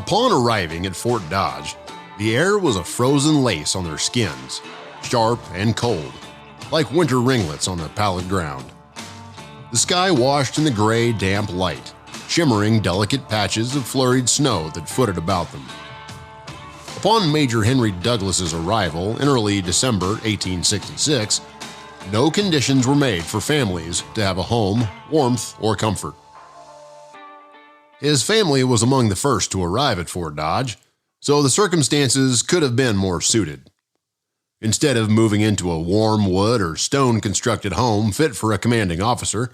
Upon arriving at Fort Dodge, the air was a frozen lace on their skins, sharp and cold, like winter ringlets on the pallid ground. The sky washed in the gray, damp light, shimmering delicate patches of flurried snow that footed about them. Upon Major Henry Douglas's arrival in early December 1866, no conditions were made for families to have a home, warmth, or comfort. His family was among the first to arrive at Fort Dodge, so the circumstances could have been more suited. Instead of moving into a warm wood or stone-constructed home fit for a commanding officer,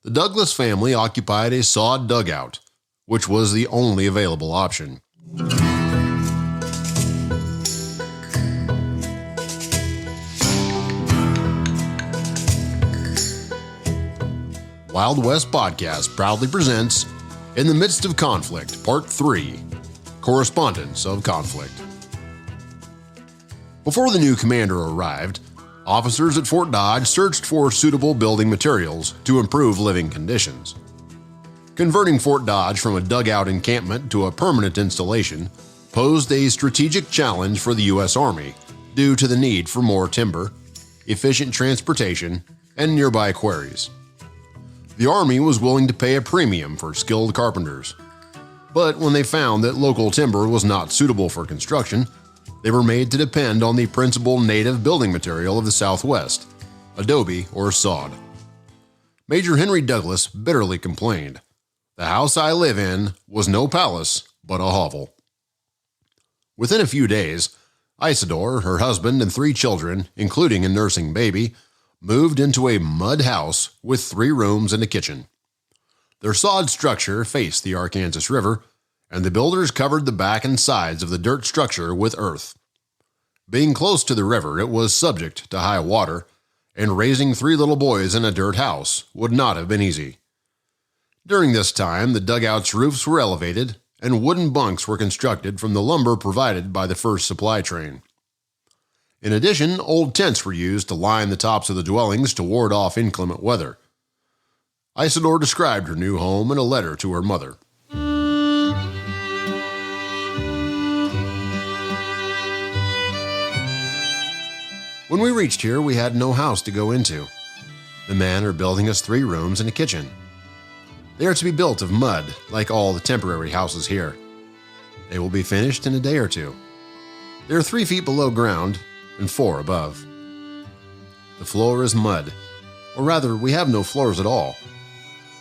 the Douglas family occupied a sod dugout, which was the only available option. Wild West Podcast proudly presents In the Midst of Conflict, Part 3, Correspondence of Conflict. Before the new commander arrived, officers at Fort Dodge searched for suitable building materials to improve living conditions. Converting Fort Dodge from a dugout encampment to a permanent installation posed a strategic challenge for the U.S. Army due to the need for more timber, efficient transportation, and nearby quarries. The Army was willing to pay a premium for skilled carpenters. But when they found that local timber was not suitable for construction, they were made to depend on the principal native building material of the Southwest, adobe or sod. Major Henry Douglas bitterly complained, "The house I live in was no palace, but a hovel." Within a few days, Isidore, her husband, and 3 children, including a nursing baby, moved into a mud house with 3 rooms and a kitchen. Their sod structure faced the Arkansas River, and the builders covered the back and sides of the dirt structure with earth. Being close to the river, it was subject to high water, and raising 3 little boys in a dirt house would not have been easy. During this time, the dugout's roofs were elevated, and wooden bunks were constructed from the lumber provided by the first supply train. In addition, old tents were used to line the tops of the dwellings to ward off inclement weather. Isidore described her new home in a letter to her mother. "When we reached here, we had no house to go into. The men are building us 3 rooms and a kitchen. They are to be built of mud, like all the temporary houses here. They will be finished in a day or 2. They are 3 feet below ground and 4 above. The floor is mud, or rather, we have no floors at all.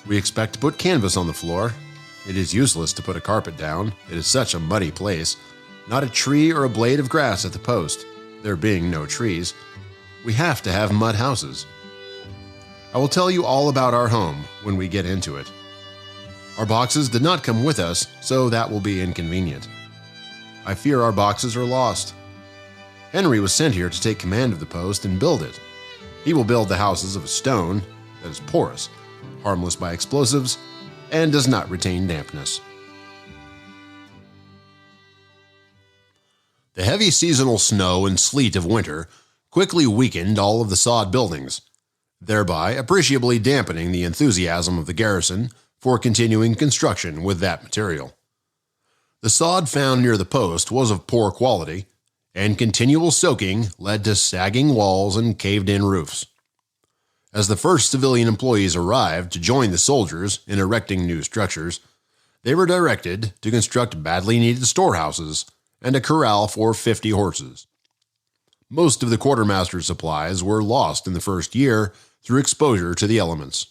We expect to put canvas on the floor. It is useless to put a carpet down. It is such a muddy place. Not a tree or a blade of grass at the post, there being no trees. We have to have mud houses. I will tell you all about our home when we get into it. Our boxes did not come with us, so that will be inconvenient. I fear our boxes are lost. Henry was sent here to take command of the post and build it. He will build the houses of a stone that is porous, harmless by explosives, and does not retain dampness." The heavy seasonal snow and sleet of winter quickly weakened all of the sod buildings, thereby appreciably dampening the enthusiasm of the garrison for continuing construction with that material. The sod found near the post was of poor quality, and continual soaking led to sagging walls and caved-in roofs. As the first civilian employees arrived to join the soldiers in erecting new structures, they were directed to construct badly needed storehouses and a corral for 50 horses. Most of the quartermaster's supplies were lost in the first year through exposure to the elements.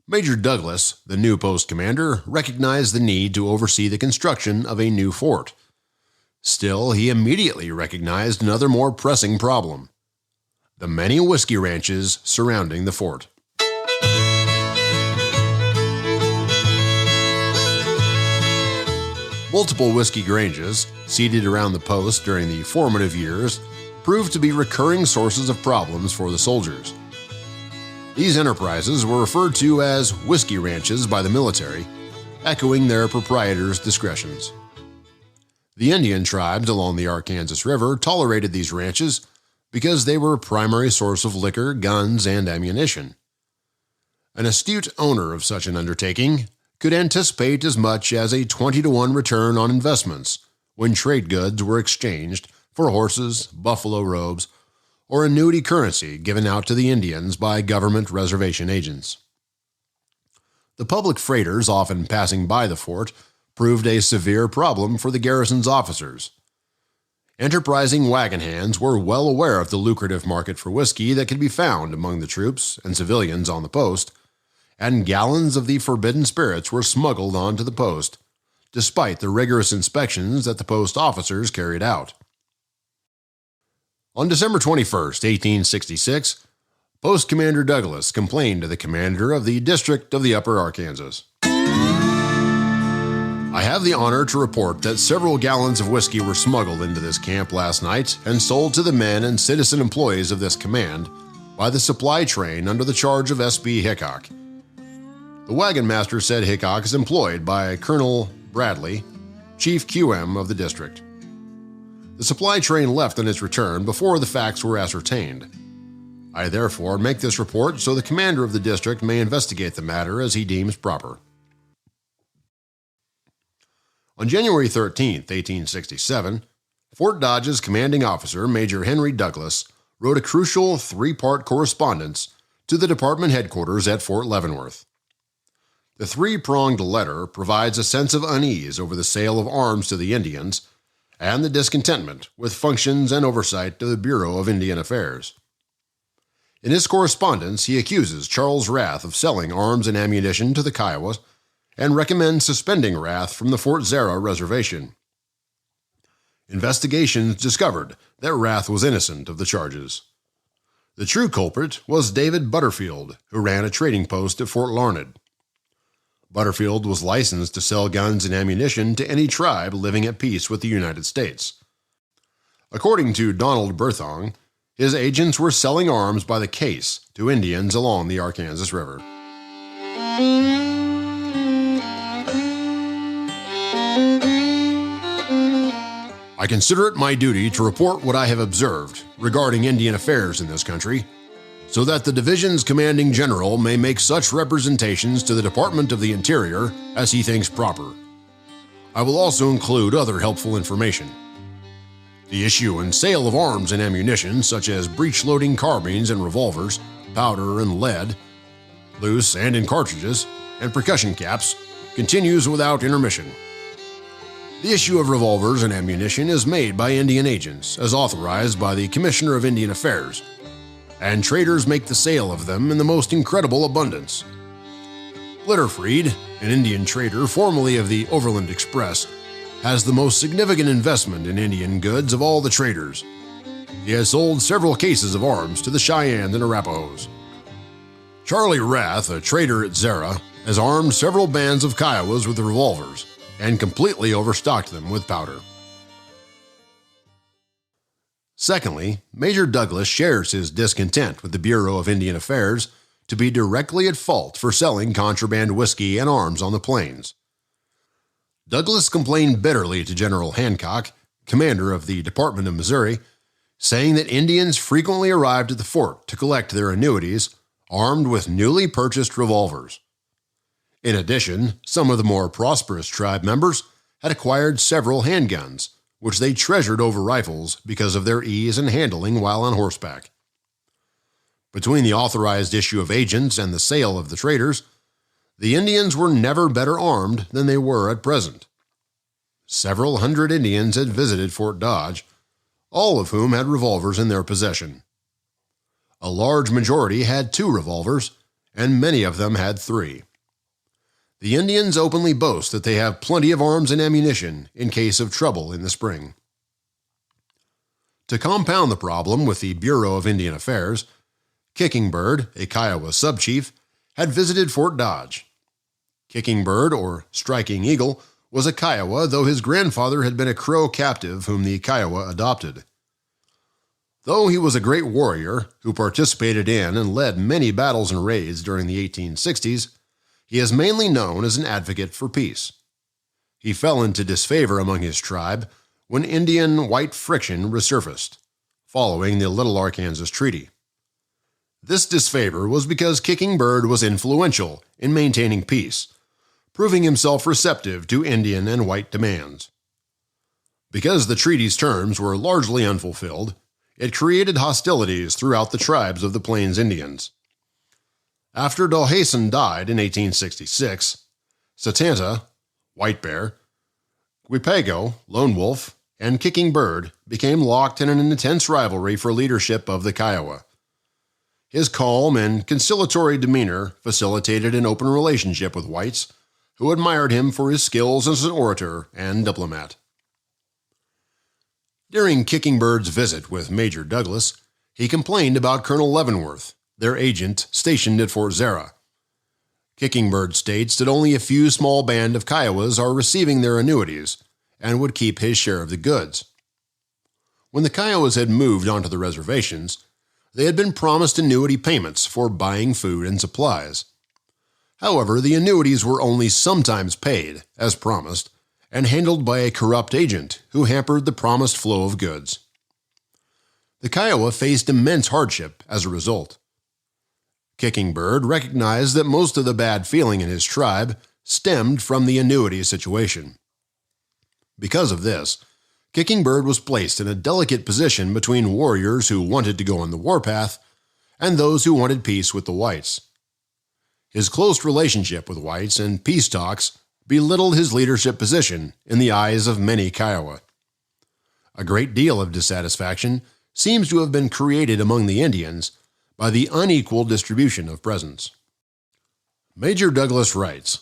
Major Douglas, the new post commander, recognized the need to oversee the construction of a new fort. Still, he immediately recognized another more pressing problem: the many whiskey ranches surrounding the fort. Multiple whiskey granges, seated around the post during the formative years, proved to be recurring sources of problems for the soldiers. These enterprises were referred to as whiskey ranches by the military, echoing their proprietors' discretions. The Indian tribes along the Arkansas River tolerated these ranches because they were a primary source of liquor, guns, and ammunition. An astute owner of such an undertaking could anticipate as much as a 20-to-1 return on investments when trade goods were exchanged for horses, buffalo robes, or annuity currency given out to the Indians by government reservation agents. The public freighters often passing by the fort proved a severe problem for the garrison's officers. Enterprising wagon hands were well aware of the lucrative market for whiskey that could be found among the troops and civilians on the post, and gallons of the forbidden spirits were smuggled onto the post, despite the rigorous inspections that the post officers carried out. On December 21, 1866, Post Commander Douglas complained to the commander of the District of the Upper Arkansas. I have the honor to report that several gallons of whiskey were smuggled into this camp last night and sold to the men and citizen employees of this command by the supply train under the charge of S.B. Hickok. The wagon master said Hickok is employed by Colonel Bradley, Chief QM of the district. The supply train left on its return before the facts were ascertained. I therefore make this report so the commander of the district may investigate the matter as he deems proper. On January 13, 1867, Fort Dodge's commanding officer, Major Henry Douglas, wrote a crucial three-part correspondence to the department headquarters at Fort Leavenworth. The three-pronged letter provides a sense of unease over the sale of arms to the Indians and the discontentment with functions and oversight of the Bureau of Indian Affairs. In his correspondence, he accuses Charles Rath of selling arms and ammunition to the Kiowas and recommends suspending Rath from the Fort Zarah reservation. Investigations discovered that Rath was innocent of the charges. The true culprit was David Butterfield, who ran a trading post at Fort Larned. Butterfield was licensed to sell guns and ammunition to any tribe living at peace with the United States. According to Donald Berthong, his agents were selling arms by the case to Indians along the Arkansas River. I consider it my duty to report what I have observed regarding Indian affairs in this country, so that the division's commanding general may make such representations to the Department of the Interior as he thinks proper. I will also include other helpful information. The issue and sale of arms and ammunition, such as breech-loading carbines and revolvers, powder and lead, loose and in cartridges, and percussion caps, continues without intermission. The issue of revolvers and ammunition is made by Indian agents, as authorized by the Commissioner of Indian Affairs, and traders make the sale of them in the most incredible abundance. Blitterfried, an Indian trader formerly of the Overland Express, has the most significant investment in Indian goods of all the traders. He has sold several cases of arms to the Cheyenne and Arapahoes. Charlie Rath, a trader at Zarah, has armed several bands of Kiowas with revolvers and completely overstocked them with powder. Secondly, Major Douglas shares his discontent with the Bureau of Indian Affairs to be directly at fault for selling contraband whiskey and arms on the plains. Douglas complained bitterly to General Hancock, commander of the Department of Missouri, saying that Indians frequently arrived at the fort to collect their annuities, armed with newly purchased revolvers. In addition, some of the more prosperous tribe members had acquired several handguns, which they treasured over rifles because of their ease in handling while on horseback. Between the authorized issue of agents and the sale of the traders, the Indians were never better armed than they were at present. Several hundred Indians had visited Fort Dodge, all of whom had revolvers in their possession. A large majority had 2 revolvers, and many of them had 3. The Indians openly boast that they have plenty of arms and ammunition in case of trouble in the spring. To compound the problem with the Bureau of Indian Affairs, Kicking Bird, a Kiowa sub-chief, had visited Fort Dodge. Kicking Bird, or Striking Eagle, was a Kiowa, though his grandfather had been a Crow captive whom the Kiowa adopted. Though he was a great warrior who participated in and led many battles and raids during the 1860s, he is mainly known as an advocate for peace. He fell into disfavor among his tribe when Indian-white friction resurfaced, following the Little Arkansas Treaty. This disfavor was because Kicking Bird was influential in maintaining peace, proving himself receptive to Indian and white demands. Because the treaty's terms were largely unfulfilled, it created hostilities throughout the tribes of the Plains Indians. After Dalhousie died in 1866, Satanta, White Bear, Guipago, Lone Wolf, and Kicking Bird became locked in an intense rivalry for leadership of the Kiowa. His calm and conciliatory demeanor facilitated an open relationship with whites, who admired him for his skills as an orator and diplomat. During Kicking Bird's visit with Major Douglas, he complained about Colonel Leavenworth, their agent stationed at Fort Zara. Kicking Bird states that only a few small band of Kiowas are receiving their annuities and would keep his share of the goods. When the Kiowas had moved onto the reservations, they had been promised annuity payments for buying food and supplies. However, the annuities were only sometimes paid, as promised, and handled by a corrupt agent who hampered the promised flow of goods. The Kiowa faced immense hardship as a result. Kicking Bird recognized that most of the bad feeling in his tribe stemmed from the annuity situation. Because of this, Kicking Bird was placed in a delicate position between warriors who wanted to go on the warpath and those who wanted peace with the whites. His close relationship with whites and peace talks belittled his leadership position in the eyes of many Kiowa. A great deal of dissatisfaction seems to have been created among the Indians by the unequal distribution of presents. Major Douglas writes,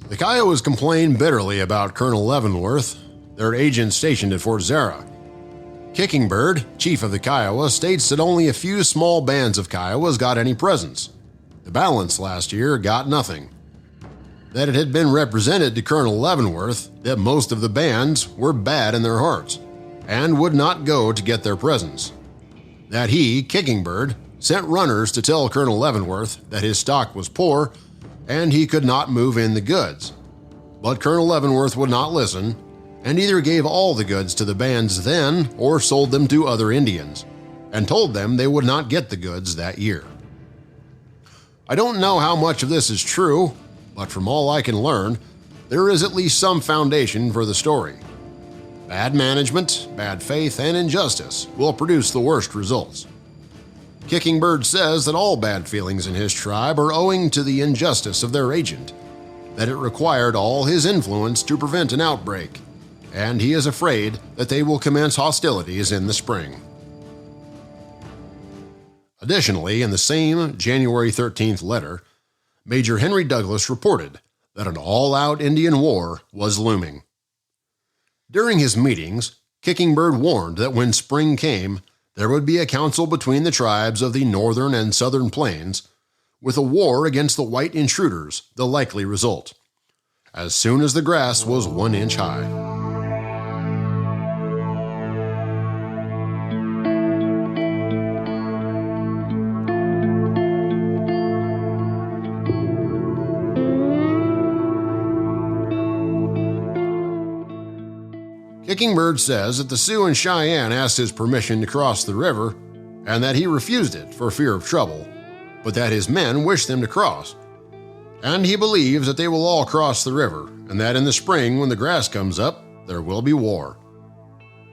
"The Kiowas complained bitterly about Colonel Leavenworth, their agent stationed at Fort Zara. Kicking Bird, chief of the Kiowa, states that only a few small bands of Kiowas got any presents. The balance last year got nothing. That it had been represented to Colonel Leavenworth that most of the bands were bad in their hearts and would not go to get their presents. That he, Kicking Bird, sent runners to tell Colonel Leavenworth that his stock was poor and he could not move in the goods. But Colonel Leavenworth would not listen and either gave all the goods to the bands then or sold them to other Indians, and told them they would not get the goods that year. I don't know how much of this is true, but from all I can learn, there is at least some foundation for the story. Bad management, bad faith, and injustice will produce the worst results. Kicking Bird says that all bad feelings in his tribe are owing to the injustice of their agent, that it required all his influence to prevent an outbreak, and he is afraid that they will commence hostilities in the spring." Additionally, in the same January 13th letter, Major Henry Douglas reported that an all-out Indian war was looming. During his meetings, Kicking Bird warned that when spring came, there would be a council between the tribes of the northern and southern plains, with a war against the white intruders the likely result, as soon as the grass was 1 inch high. Kicking Bird says that the Sioux and Cheyenne asked his permission to cross the river, and that he refused it for fear of trouble, but that his men wished them to cross. And he believes that they will all cross the river, and that in the spring, when the grass comes up, there will be war.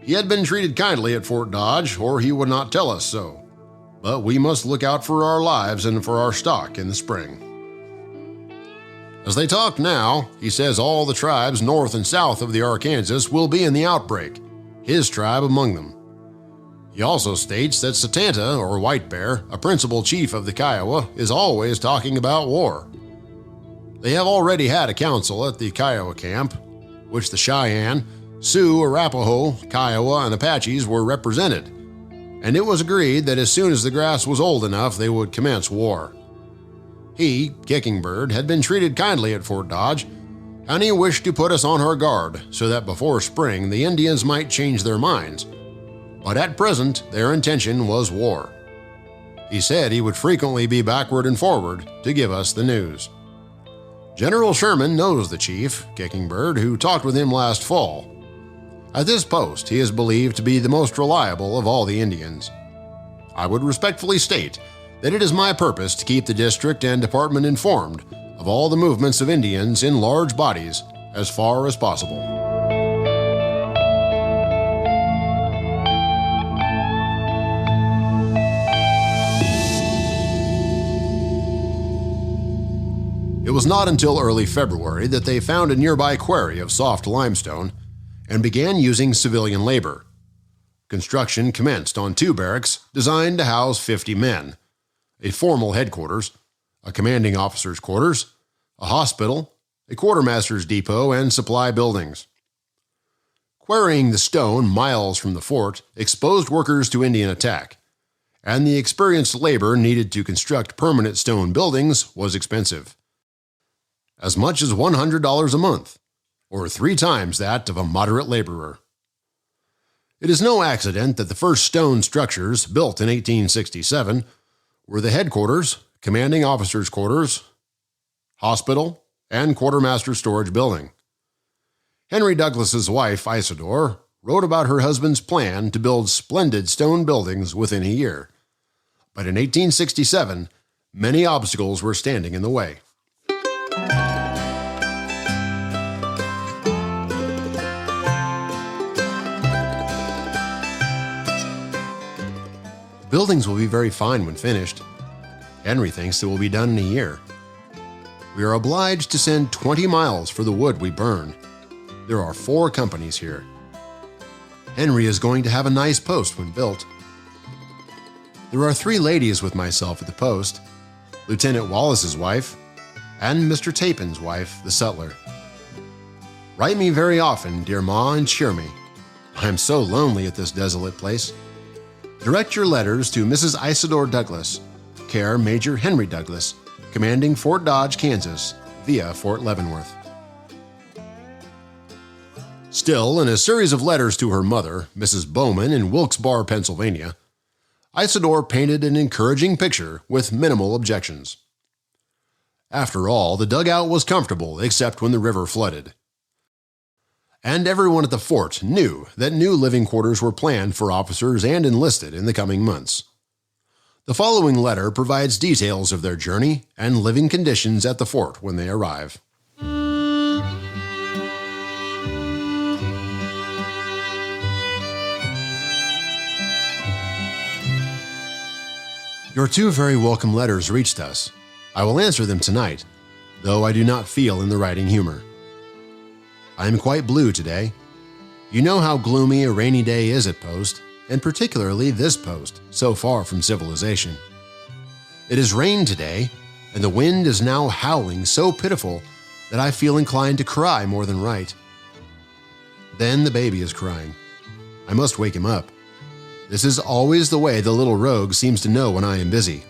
He had been treated kindly at Fort Dodge, or he would not tell us so. But we must look out for our lives and for our stock in the spring. As they talk now, he says all the tribes north and south of the Arkansas will be in the outbreak, his tribe among them. He also states that Satanta, or White Bear, a principal chief of the Kiowa, is always talking about war. They have already had a council at the Kiowa camp, which the Cheyenne, Sioux, Arapaho, Kiowa, and Apaches were represented, and it was agreed that as soon as the grass was old enough, they would commence war. He, Kicking Bird, had been treated kindly at Fort Dodge, and he wished to put us on our guard so that before spring the Indians might change their minds. But at present, their intention was war. He said he would frequently be backward and forward to give us the news. General Sherman knows the chief, Kicking Bird, who talked with him last fall. At this post, he is believed to be the most reliable of all the Indians. I would respectfully state that it is my purpose to keep the district and department informed of all the movements of Indians in large bodies as far as possible. It was not until early February that they found a nearby quarry of soft limestone and began using civilian labor. Construction commenced on 2 barracks designed to house 50 men, a formal headquarters, a commanding officer's quarters, a hospital, a quartermaster's depot, and supply buildings. Quarrying the stone miles from the fort exposed workers to Indian attack, and the experienced labor needed to construct permanent stone buildings was expensive. As much as $100 a month, or 3 times that of a moderate laborer. It is no accident that the first stone structures built in 1867 were the headquarters, commanding officer's quarters, hospital, and quartermaster storage building. Henry Douglas's wife, Isidore, wrote about her husband's plan to build splendid stone buildings within a year. But in 1867, many obstacles were standing in the way. The buildings will be very fine when finished. Henry thinks it will be done in a year. We are obliged to send 20 miles for the wood we burn. There are 4 companies here. Henry is going to have a nice post when built. There are 3 ladies with myself at the post, Lieutenant Wallace's wife, and Mr. Tappan's wife, the sutler. Write me very often, dear Ma, and cheer me. I am so lonely at this desolate place. Direct your letters to Mrs. Isidore Douglas, care Major Henry Douglas, commanding Fort Dodge, Kansas, via Fort Leavenworth. Still, in a series of letters to her mother, Mrs. Bowman, in Wilkes-Barre, Pennsylvania, Isidore painted an encouraging picture with minimal objections. After all, the dugout was comfortable except when the river flooded. And everyone at the fort knew that new living quarters were planned for officers and enlisted in the coming months. The following letter provides details of their journey and living conditions at the fort when they arrive. Your 2 very welcome letters reached us. I will answer them tonight, though I do not feel in the writing humor. I am quite blue today. You know how gloomy a rainy day is at post, and particularly this post, so far from civilization. It has rained today, and the wind is now howling so pitiful that I feel inclined to cry more than write. Then the baby is crying. I must wake him up. This is always the way the little rogue seems to know when I am busy.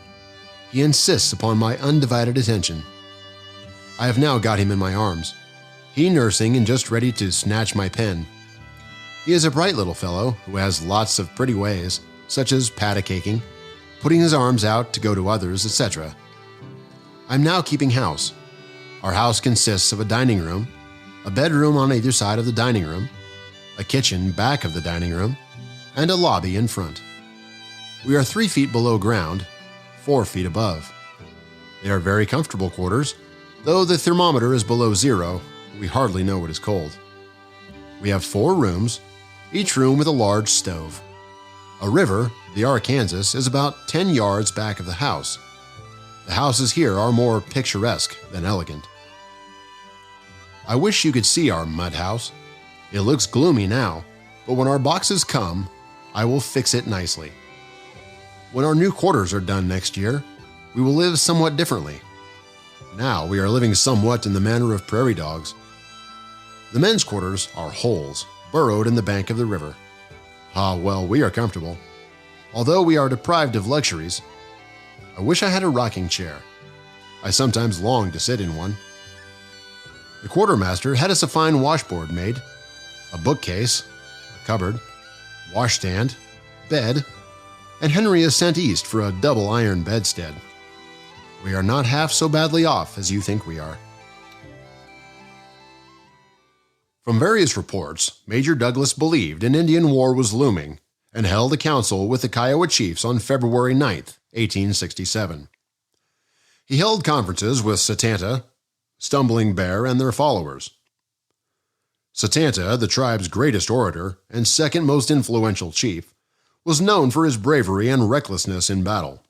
He insists upon my undivided attention. I have now got him in my arms, he nursing and just ready to snatch my pen. He is a bright little fellow who has lots of pretty ways, such as pat-a-caking, putting his arms out to go to others, etc. I'm now keeping house. Our house consists of a dining room, a bedroom on either side of the dining room, a kitchen back of the dining room, and a lobby in front. We are 3 feet below ground, 4 feet above. They are very comfortable quarters, though the thermometer is below 0. We hardly know it is cold. We have 4 rooms, each room with a large stove. A river, the Arkansas, is about 10 yards back of the house. The houses here are more picturesque than elegant. I wish you could see our mud house. It looks gloomy now, but when our boxes come, I will fix it nicely. When our new quarters are done next year, we will live somewhat differently. Now we are living somewhat in the manner of prairie dogs. The men's quarters are holes, burrowed in the bank of the river. Ah, well, we are comfortable. Although we are deprived of luxuries, I wish I had a rocking chair. I sometimes long to sit in one. The quartermaster had us a fine washboard made, a bookcase, a cupboard, washstand, bed, and Henry is sent east for a double iron bedstead. We are not half so badly off as you think we are. From various reports, Major Douglas believed an Indian war was looming, and held a council with the Kiowa chiefs on February 9, 1867. He held conferences with Satanta, Stumbling Bear, and their followers. Satanta, the tribe's greatest orator and second most influential chief, was known for his bravery and recklessness in battle.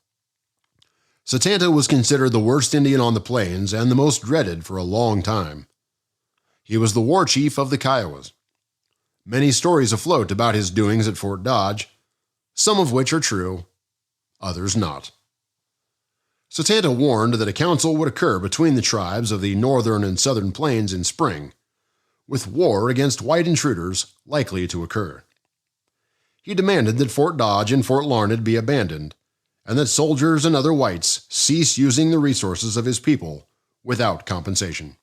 Satanta was considered the worst Indian on the plains and the most dreaded for a long time. He was the war chief of the Kiowas. Many stories afloat about his doings at Fort Dodge, some of which are true, others not. Satanta warned that a council would occur between the tribes of the northern and southern plains in spring, with war against white intruders likely to occur. He demanded that Fort Dodge and Fort Larned be abandoned, and that soldiers and other whites cease using the resources of his people without compensation.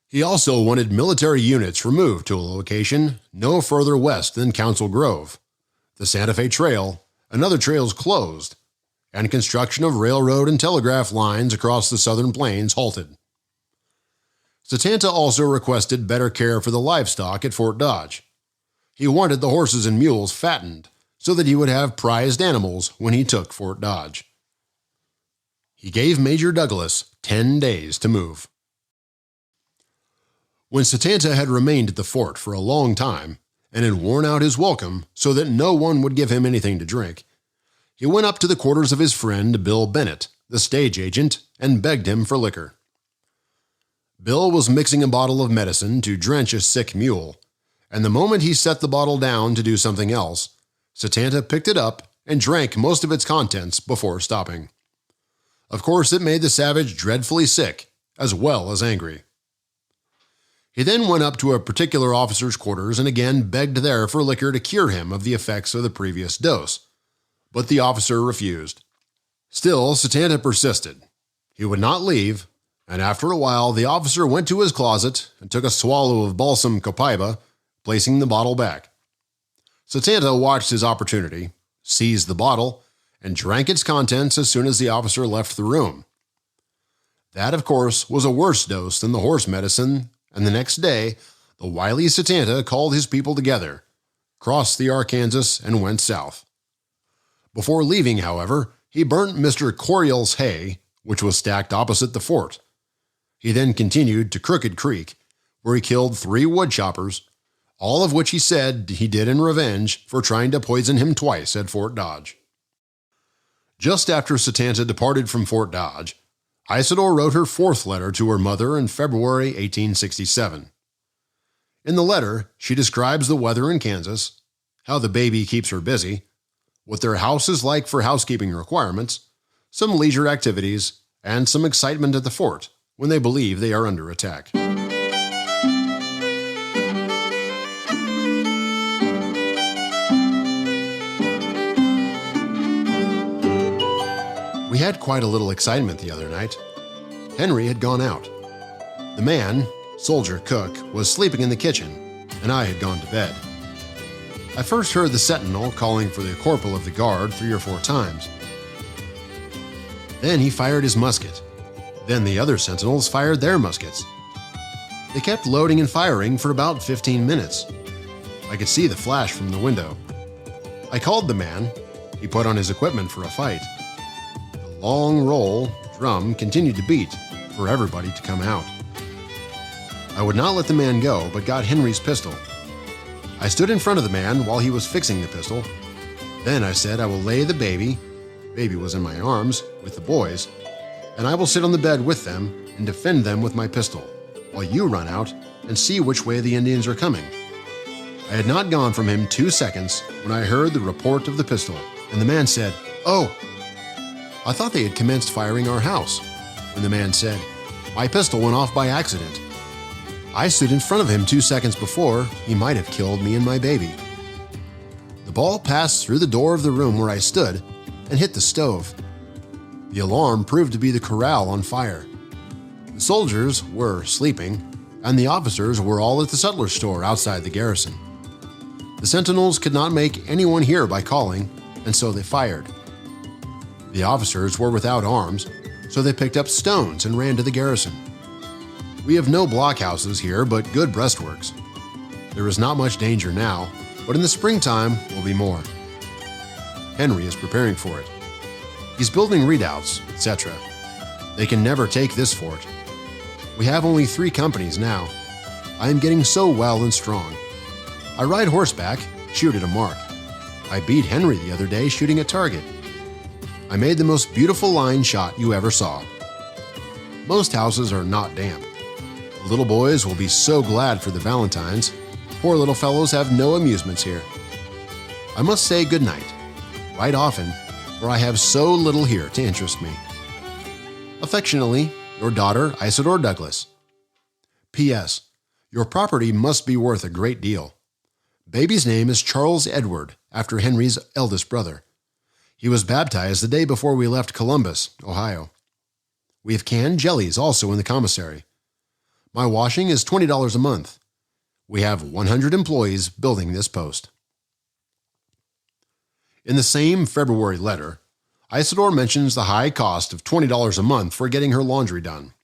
He also wanted military units removed to a location no further west than Council Grove, the Santa Fe Trail, and other trails closed, and construction of railroad and telegraph lines across the southern plains halted. Satanta also requested better care for the livestock at Fort Dodge. He wanted the horses and mules fattened so that he would have prized animals when he took Fort Dodge. He gave Major Douglas 10 days to move. When Satanta had remained at the fort for a long time and had worn out his welcome so that no one would give him anything to drink, he went up to the quarters of his friend Bill Bennett, the stage agent, and begged him for liquor. Bill was mixing a bottle of medicine to drench a sick mule, and the moment he set the bottle down to do something else, Satanta picked it up and drank most of its contents before stopping. Of course, it made the savage dreadfully sick, as well as angry. He then went up to a particular officer's quarters and again begged there for liquor to cure him of the effects of the previous dose, but the officer refused. Still, Satanta persisted. He would not leave, and after a while the officer went to his closet and took a swallow of balsam copaiba, placing the bottle back. Satanta watched his opportunity, seized the bottle, and drank its contents as soon as the officer left the room. That, of course, was a worse dose than the horse medicine, and the next day, the wily Satanta called his people together, crossed the Arkansas, and went south. Before leaving, however, he burnt Mr. Coriel's hay, which was stacked opposite the fort. He then continued to Crooked Creek, where he killed 3 woodchoppers, all of which he said he did in revenge for trying to poison him twice at Fort Dodge. Just after Satanta departed from Fort Dodge, Isidore wrote her 4th letter to her mother in February 1867. In the letter, she describes the weather in Kansas, how the baby keeps her busy, what their house is like for housekeeping requirements, some leisure activities, and some excitement at the fort when they believe they are under attack. We had quite a little excitement the other night. Henry had gone out. The man, soldier cook, was sleeping in the kitchen, and I had gone to bed. I first heard the sentinel calling for the corporal of the guard 3 or 4 times. Then he fired his musket. Then the other sentinels fired their muskets. They kept loading and firing for about 15 minutes. I could see the flash from the window. I called the man. He put on his equipment for a fight. The long roll drum continued to beat for everybody to come out. I would not let the man go, but got Henry's pistol. I stood in front of the man while he was fixing the pistol. Then I said I will lay the baby was in my arms, with the boys, and I will sit on the bed with them and defend them with my pistol, while you run out and see which way the Indians are coming. I had not gone from him 2 seconds when I heard the report of the pistol, and the man said, "Oh!" I thought they had commenced firing our house, when the man said, "My pistol went off by accident. I stood in front of him 2 seconds before. He might have killed me and my baby." The ball passed through the door of the room where I stood and hit the stove. The alarm proved to be the corral on fire. The soldiers were sleeping, and the officers were all at the sutler store outside the garrison. The sentinels could not make anyone hear by calling, and so they fired. The officers were without arms, so they picked up stones and ran to the garrison. We have no blockhouses here, but good breastworks. There is not much danger now, but in the springtime will be more. Henry is preparing for it. He's building redoubts, etc. They can never take this fort. We have only 3 companies now. I am getting so well and strong. I ride horseback, shoot at a mark. I beat Henry the other day shooting a target. I made the most beautiful line shot you ever saw. Most houses are not damp. The little boys will be so glad for the Valentines. Poor little fellows have no amusements here. I must say good night. Write often, for I have so little here to interest me. Affectionately, your daughter, Isidore Douglas. P.S. Your property must be worth a great deal. Baby's name is Charles Edward, after Henry's eldest brother. He was baptized the day before we left Columbus, Ohio. We have canned jellies also in the commissary. My washing is $20 a month. We have 100 employees building this post. In the same February letter, Isidore mentions the high cost of $20 a month for getting her laundry done.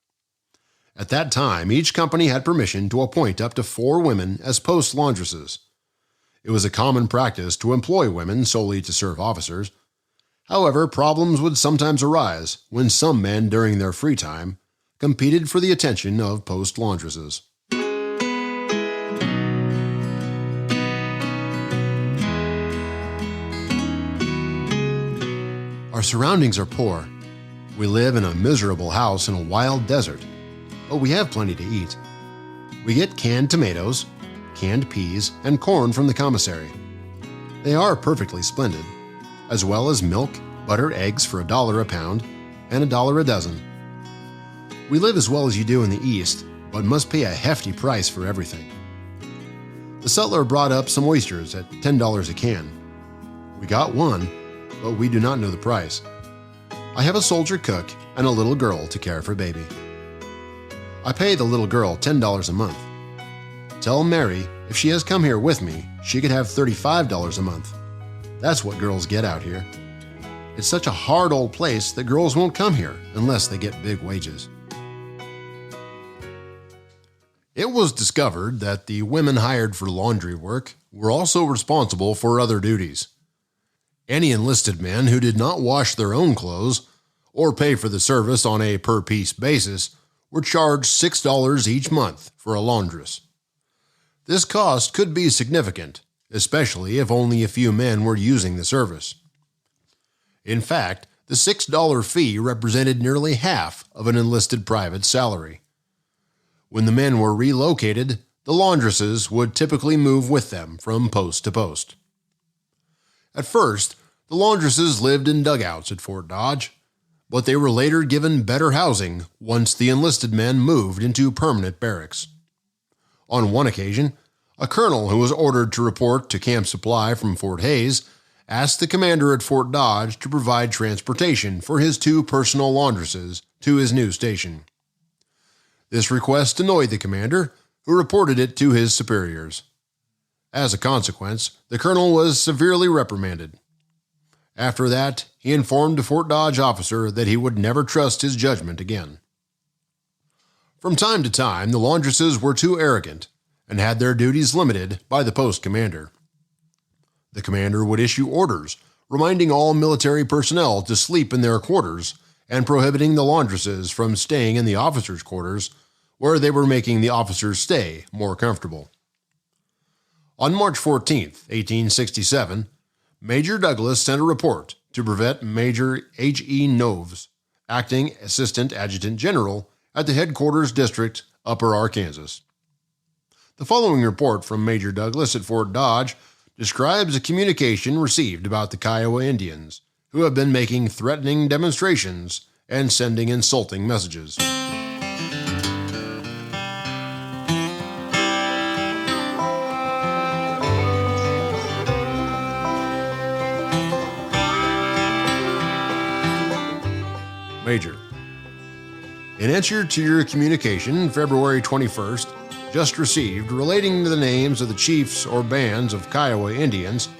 At that time, each company had permission to appoint up to 4 women as post laundresses. It was a common practice to employ women solely to serve officers. However, problems would sometimes arise when some men during their free time competed for the attention of post laundresses. Our surroundings are poor. We live in a miserable house in a wild desert, but we have plenty to eat. We get canned tomatoes, canned peas, and corn from the commissary. They are perfectly splendid, as well as milk, butter, eggs for $1 a pound and $1 a dozen. We live as well as you do in the East, but must pay a hefty price for everything. The sutler brought up some oysters at $10 a can. We got one, but we do not know the price. I have a soldier cook and a little girl to care for baby. I pay the little girl $10 a month. Tell Mary if she has come here with me, she could have $35 a month. That's what girls get out here. It's such a hard old place that girls won't come here unless they get big wages. It was discovered that the women hired for laundry work were also responsible for other duties. Any enlisted men who did not wash their own clothes or pay for the service on a per-piece basis were charged $6 each month for a laundress. This cost could be significant, especially if only a few men were using the service. In fact, the $6 fee represented nearly half of an enlisted private's salary. When the men were relocated, the laundresses would typically move with them from post to post. At first, the laundresses lived in dugouts at Fort Dodge, but they were later given better housing once the enlisted men moved into permanent barracks. On one occasion, a colonel who was ordered to report to Camp Supply from Fort Hays asked the commander at Fort Dodge to provide transportation for his 2 personal laundresses to his new station. This request annoyed the commander, who reported it to his superiors. As a consequence, the colonel was severely reprimanded. After that, he informed a Fort Dodge officer that he would never trust his judgment again. From time to time, the laundresses were too arrogant and had their duties limited by the post commander. The commander would issue orders reminding all military personnel to sleep in their quarters and prohibiting the laundresses from staying in the officers' quarters, where they were making the officers' stay more comfortable. On March 14, 1867, Major Douglas sent a report to Brevet Major H.E. Noves, acting Assistant Adjutant General at the Headquarters District, Upper Arkansas. The following report from Major Douglas at Fort Dodge describes a communication received about the Kiowa Indians, who have been making threatening demonstrations and sending insulting messages. Major, in answer to your communication February 21st, just received relating to the names of the chiefs or bands of Kiowa Indians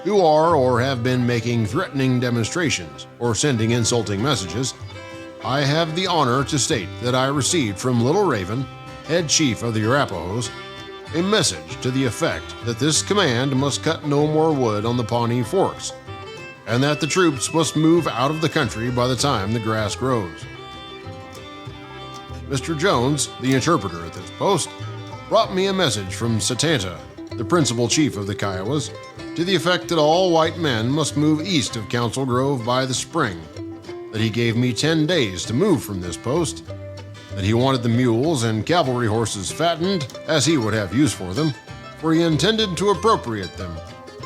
who are or have been making threatening demonstrations or sending insulting messages, I have the honor to state that I received from Little Raven, head chief of the Arapahoes, a message to the effect that this command must cut no more wood on the Pawnee Forks, and that the troops must move out of the country by the time the grass grows. Mr. Jones, the interpreter at this post, brought me a message from Satanta, the principal chief of the Kiowas, to the effect that all white men must move east of Council Grove by the spring, that he gave me 10 days to move from this post, that he wanted the mules and cavalry horses fattened, as he would have use for them, for he intended to appropriate them,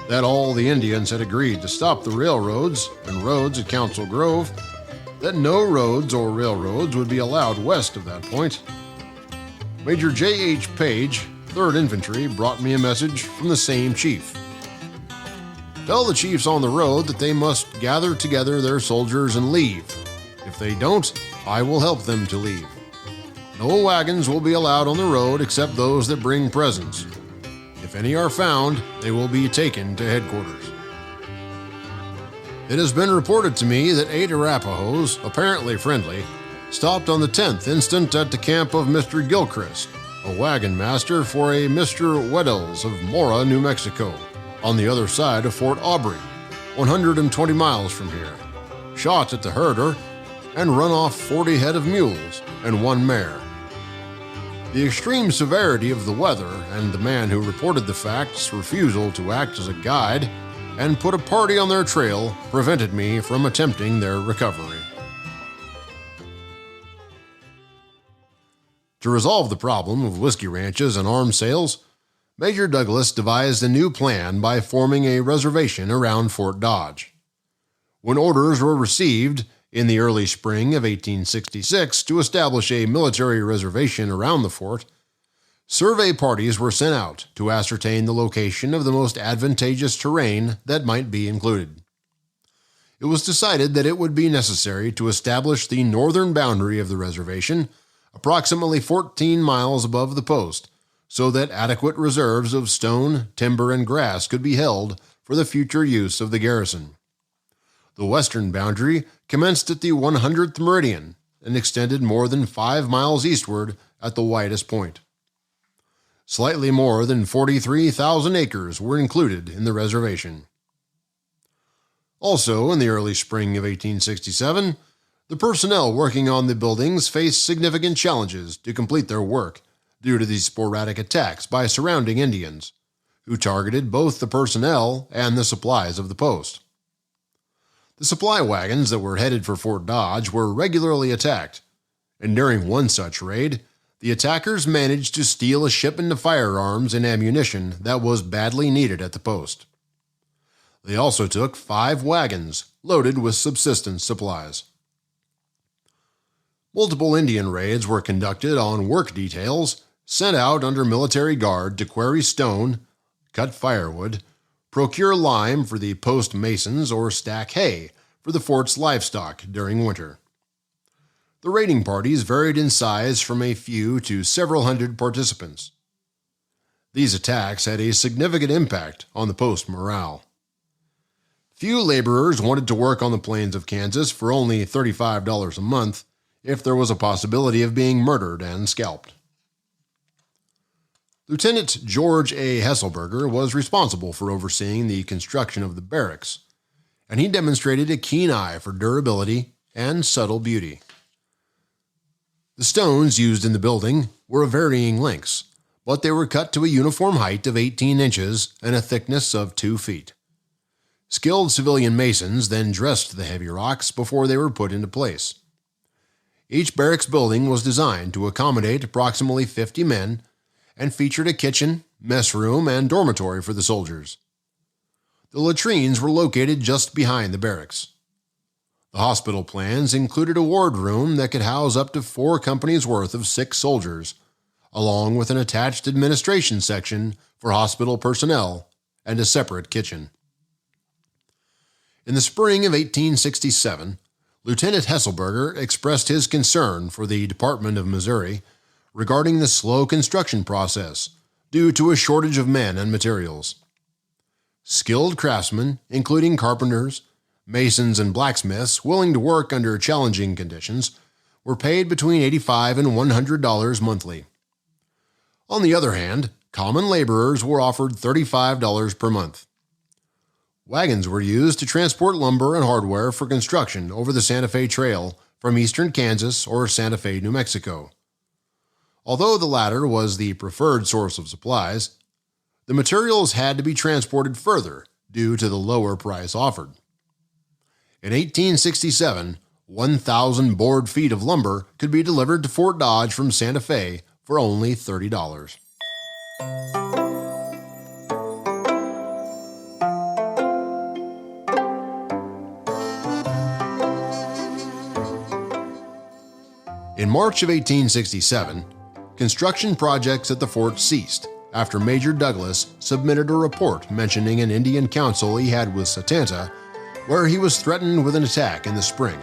that all the Indians had agreed to stop the railroads and roads at Council Grove, that no roads or railroads would be allowed west of that point. Major J.H. Page, 3rd Infantry, brought me a message from the same chief. Tell the chiefs on the road that they must gather together their soldiers and leave. If they don't, I will help them to leave. No wagons will be allowed on the road except those that bring presents. If any are found, they will be taken to headquarters. It has been reported to me that 8 Arapahoes, apparently friendly, stopped on the 10th instant at the camp of Mr. Gilchrist, a wagon master for a Mr. Weddles of Mora, New Mexico, on the other side of Fort Aubrey, 120 miles from here, shot at the herder, and run off 40 head of mules and 1 mare. The extreme severity of the weather and the man who reported the fact's refusal to act as a guide and put a party on their trail prevented me from attempting their recovery. To resolve the problem of whiskey ranches and arms sales, Major Douglas devised a new plan by forming a reservation around Fort Dodge. When orders were received in the early spring of 1866 to establish a military reservation around the fort, survey parties were sent out to ascertain the location of the most advantageous terrain that might be included. It was decided that it would be necessary to establish the northern boundary of the reservation approximately 14 miles above the post, so that adequate reserves of stone, timber, and grass could be held for the future use of the garrison. The western boundary commenced at the 100th meridian and extended more than 5 miles eastward at the widest point. Slightly more than 43,000 acres were included in the reservation. Also, in the early spring of 1867, the personnel working on the buildings faced significant challenges to complete their work due to these sporadic attacks by surrounding Indians, who targeted both the personnel and the supplies of the post. The supply wagons that were headed for Fort Dodge were regularly attacked, and during one such raid, the attackers managed to steal a shipment of firearms and ammunition that was badly needed at the post. They also took 5 wagons loaded with subsistence supplies. Multiple Indian raids were conducted on work details sent out under military guard to quarry stone, cut firewood, procure lime for the post masons, or stack hay for the fort's livestock during winter. The raiding parties varied in size from a few to several hundred participants. These attacks had a significant impact on the post morale. Few laborers wanted to work on the plains of Kansas for only $35 a month if there was a possibility of being murdered and scalped. Lieutenant George A. Hesselberger was responsible for overseeing the construction of the barracks, and he demonstrated a keen eye for durability and subtle beauty. The stones used in the building were of varying lengths, but they were cut to a uniform height of 18 inches and a thickness of 2 feet. Skilled civilian masons then dressed the heavy rocks before they were put into place. Each barracks building was designed to accommodate approximately 50 men and featured a kitchen, mess room, and dormitory for the soldiers. The latrines were located just behind the barracks. The hospital plans included a ward room that could house up to 4 companies' worth of sick soldiers, along with an attached administration section for hospital personnel and a separate kitchen. In the spring of 1867, Lieutenant Hesselberger expressed his concern for the Department of Missouri regarding the slow construction process due to a shortage of men and materials. Skilled craftsmen, including carpenters, masons, and blacksmiths willing to work under challenging conditions, were paid between $85 and $100 monthly. On the other hand, common laborers were offered $35 per month. Wagons were used to transport lumber and hardware for construction over the Santa Fe Trail from eastern Kansas or Santa Fe, New Mexico. Although the latter was the preferred source of supplies, the materials had to be transported further due to the lower price offered. In 1867, 1,000 board feet of lumber could be delivered to Fort Dodge from Santa Fe for only $30. In March of 1867, construction projects at the fort ceased after Major Douglas submitted a report mentioning an Indian council he had with Satanta, where he was threatened with an attack in the spring.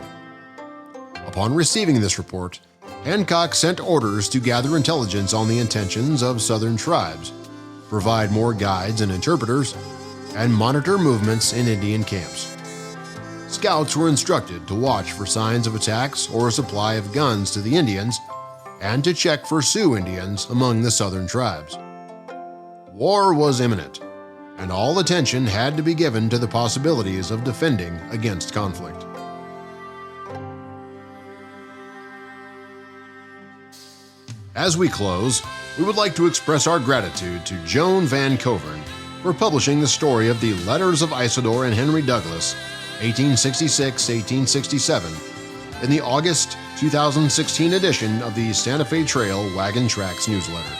Upon receiving this report, Hancock sent orders to gather intelligence on the intentions of Southern tribes, provide more guides and interpreters, and monitor movements in Indian camps. Scouts were instructed to watch for signs of attacks or a supply of guns to the Indians, and to check for Sioux Indians among the Southern tribes. War was imminent, and all attention had to be given to the possibilities of defending against conflict. As we close, we would like to express our gratitude to Joan Van Covern for publishing the story of the Letters of Isidore and Henry Douglas, 1866-1867, in the August 2016 edition of the Santa Fe Trail Wagon Tracks newsletter.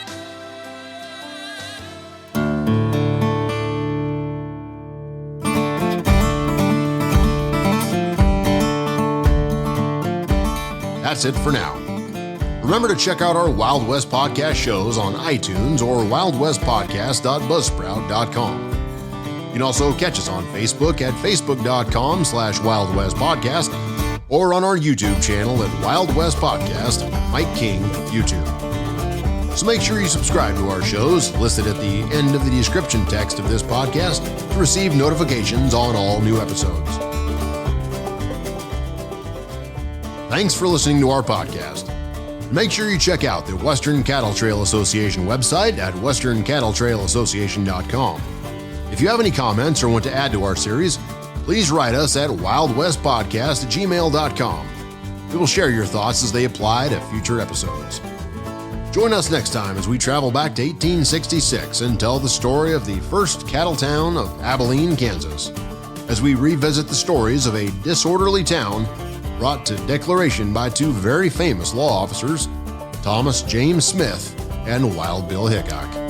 That's it for now. Remember to check out our Wild West Podcast shows on iTunes or wildwestpodcast.buzzsprout.com. You can also catch us on Facebook at facebook.com/wildwestpodcast or on our YouTube channel at Wild West Podcast, Mike King, YouTube. So make sure you subscribe to our shows listed at the end of the description text of this podcast to receive notifications on all new episodes. Thanks for listening to our podcast. Make sure you check out the Western Cattle Trail Association website at westerncattletrailassociation.com. If you have any comments or want to add to our series, please write us at wildwestpodcast@gmail.com. We will share your thoughts as they apply to future episodes. Join us next time as we travel back to 1866 and tell the story of the first cattle town of Abilene, Kansas, as we revisit the stories of a disorderly town brought to declaration by two very famous law officers, Thomas James Smith and Wild Bill Hickok.